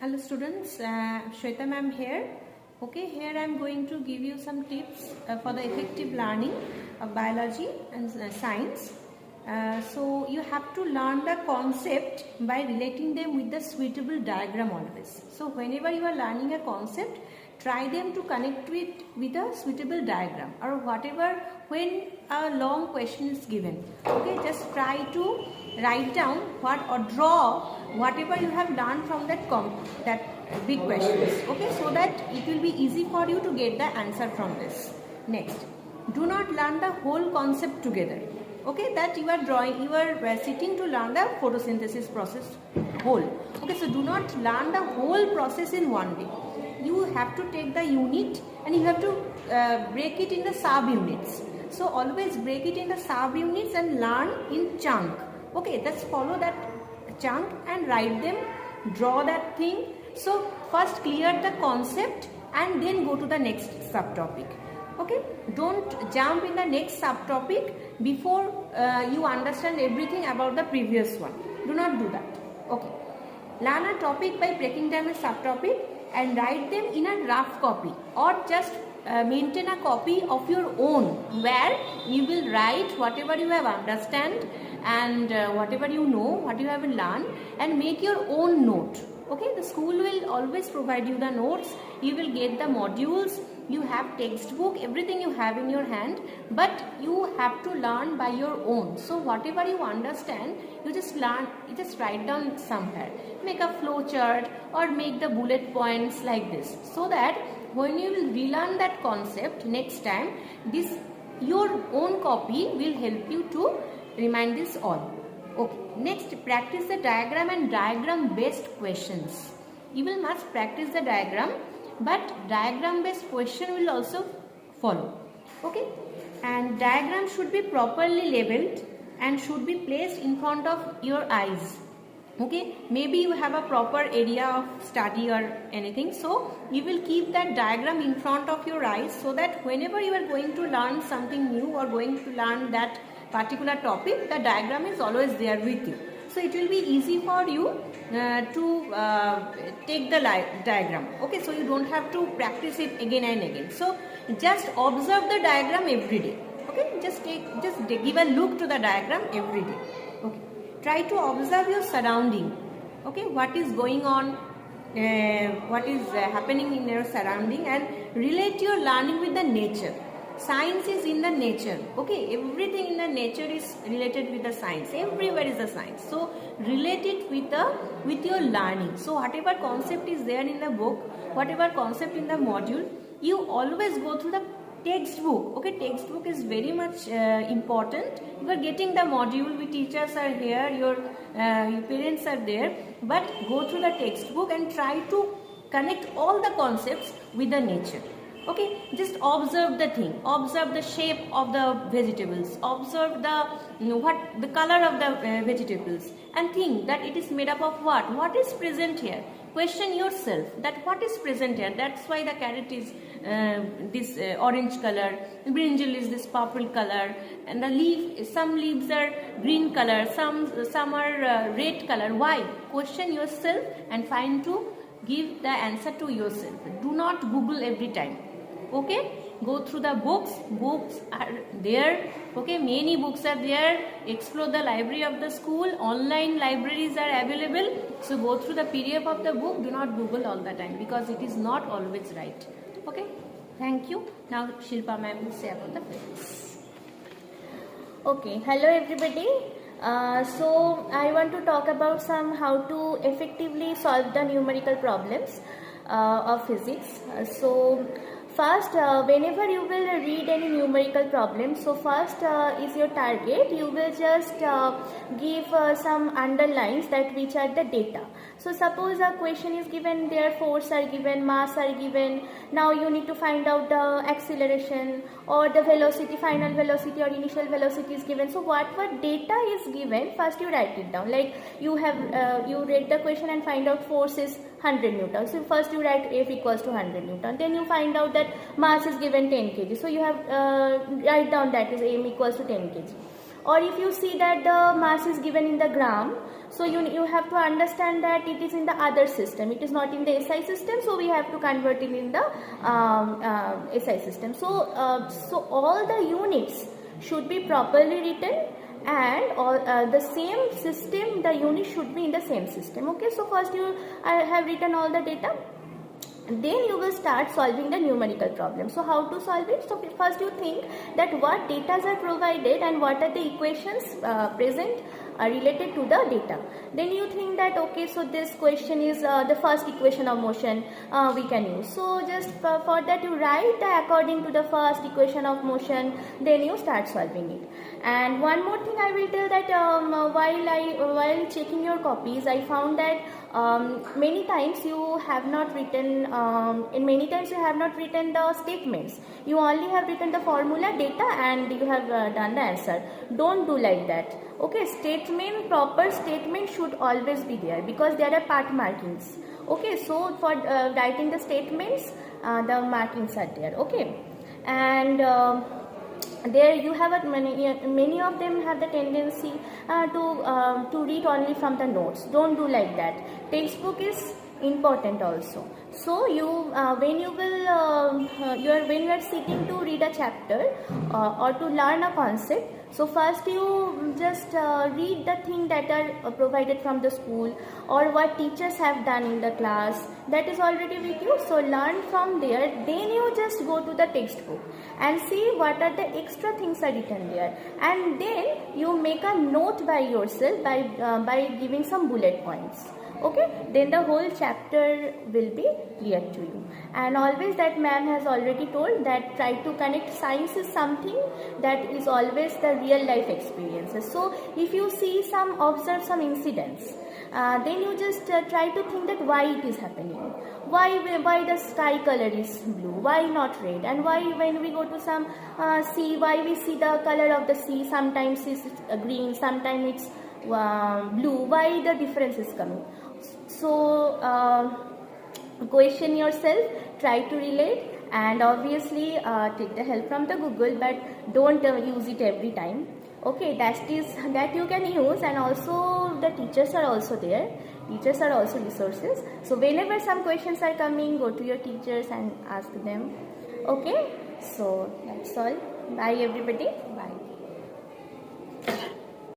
Hello students, Shweta ma'am here. Okay, here I am going to give you some tips for the effective learning of biology and science. So you have to learn the concept by relating them with the suitable diagram always. So whenever you are learning a concept, try them to connect it with a suitable diagram or whatever when a long question is given. Okay, just try to write down what or draw whatever you have learned from that big questions. Okay, so that it will be easy for you to get the answer from this. Next, do not learn the whole concept together. Okay, that you are drawing, you are sitting to learn the photosynthesis process whole. Okay, so do not learn the whole process in one day. You have to take the unit and you have to break it in the sub units. So always break it in the sub units and learn in chunk. Okay, just follow that chunk and write them, draw that thing. So first clear the concept and then go to the next subtopic. Okay, don't jump in the next subtopic before you understand everything about the previous one. Do not do that. Okay, learn a topic by breaking down a subtopic and write them in a rough copy, or just maintain a copy of your own where you will write whatever you have understand and whatever you know, what you have learned, and make your own note. Okay, the school will always provide you the notes, you will get the modules, you have textbook, everything you have in your hand, but you have to learn by your own. So whatever you understand, you just learn, you just write down somewhere, make a flow chart or make the bullet points like this, so that when you will relearn that concept next time, this your own copy will help you to remind this all. Okay, next, practice the diagram and diagram based questions. You will must practice the diagram, but diagram based question will also follow. Okay, and diagram should be properly labeled and should be placed in front of your eyes. Okay, maybe you have a proper area of study or anything, so you will keep that diagram in front of your eyes, so that whenever you are going to learn something new or going to learn that particular topic, the diagram is always there with you. So it will be easy for you to take the diagram. Okay, so you don't have to practice it again and again. So just observe the diagram every day. Okay, just give a look to the diagram every day. Okay, try to observe your surrounding. Okay, what is going on, what is happening in your surrounding, and relate your learning with the nature. Science is in the nature. Okay, everything in the nature is related with the science. Everywhere is the science. So relate it with your learning. So whatever concept is there in the book, whatever concept in the module, you always go through the textbook. Okay, textbook is very much important. You are getting the module, we teachers are here, your parents are there, but go through the textbook and try to connect all the concepts with the nature. Okay, just observe the thing, observe the shape of the vegetables, observe the color of the vegetables, and think that it is made up of what is present here. Question yourself that what is present here. That's why the carrot is this orange color, brinjal is this purple color, and the leaf, some leaves are green color, some are red color. Why? Question yourself and find to give the answer to yourself. Do not Google every time. Okay, go through the books are there. Okay, many books are there. Explore the library of the school, online libraries are available, so go through the PDF of the book. Do not Google all the time, because it is not always right. Okay, thank you. Now Shilpa ma'am will say about the physics. Okay, hello everybody. So I want to talk about how to effectively solve the numerical problems of physics. First, whenever you will read any numerical problem, so first is your target, you will just give some underlines that which are the data. So suppose a question is given, their force are given, mass are given, now you need to find out the acceleration or the velocity, final velocity or initial velocity is given. So whatever data is given, first you write it down. Like you have, you read the question and find out force is 100 Newton. So first you write F equals to 100 Newton. Then you find out that mass is given 10 kg. So you have write down that is M equals to 10 kg. or if you see that the mass is given in the gram, so you have to understand that it is in the other system, it is not in the SI system, so we have to convert it in the SI system. So all the units should be properly written, and all the same system, the unit should be in the same system. Okay, so first I have written all the data, then you will start solving the numerical problem. So how to solve it? So first you think that what data are provided and what are the equations present related to the data. Then you think that okay, so this question is the first equation of motion we can use. So just for that you write according to the first equation of motion, then you start solving it. And one more thing I will tell that while checking your copies, I found that many times you have not written the statements. You only have written the formula, data, and you have done the answer. Don't do like that. Okay, proper statement should always be there, because there are part markings. Okay, so for writing the statements, the markings are there. Okay, and there you have many of them have the tendency to read only from the notes. Don't do like that. Textbook is important also. So when you are sitting to read a chapter or to learn a concept, so first you just read the thing that are provided from the school or what teachers have done in the class, that is already with you. So learn from there, then you just go to the textbook and see what are the extra things are written there, and then you make a note by yourself by giving some bullet points. Okay, then the whole chapter will be clear to you. And always, that ma'am has already told that try to connect science is something that is always the real life experiences. So if you observe some incidents, then you just try to think that why it is happening, why the sky color is blue, why not red, and why when we go to some sea, why we see the color of the sea, sometimes it's green, sometimes it's blue, why the difference is coming. So question yourself, try to relate, and obviously take the help from the Google, but don't use it every time. Okay, that you can use, and also the teachers are also there. Teachers are also resources. So whenever some questions are coming, go to your teachers and ask them. Okay, so that's all. Bye everybody. Bye.